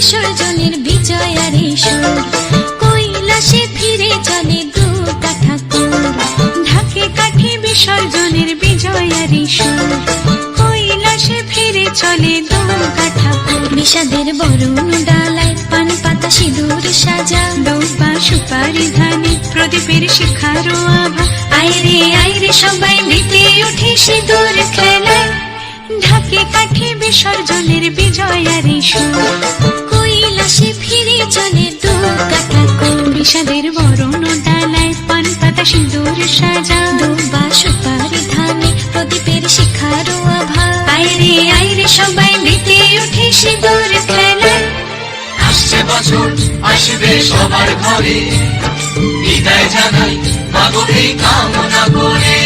বিসর্জনের বিজয়ারি সুর, কৈলাসে ফিরে চলে দুর্গা ঠাকুর। ঢাকে কাঠে বিসর্জনের বিজয়ারি সুর, কৈলাসে ফিরে চলে দুর্গা ঠাকুর। বিষাদের বরণ ডালায় পান পাতা সিঁদুর সাজা, দৌবা সুপারি ধানে প্রদীপের শিখারো আভা। আইরে সবাই মেতে উঠে সিঁদুর খেলায়, ঢাকে কাঠে বিসর্জনের বিজয়ারি সুর, কৈলাসে ফিরে চলে দুর্গা ঠাকুর। বিষাদের বরণ ডালায় পান পাতা সিঁদুর সাজা, দৌবা সুপারি ধানে প্রদীপের শিখারো আভা। আইরে সবাই মেতে উঠে সিঁদুর খেলায়। আসছে বছর আসবে সবার ঘরে, বিদায় জানাই মাগো এই কামনা করে।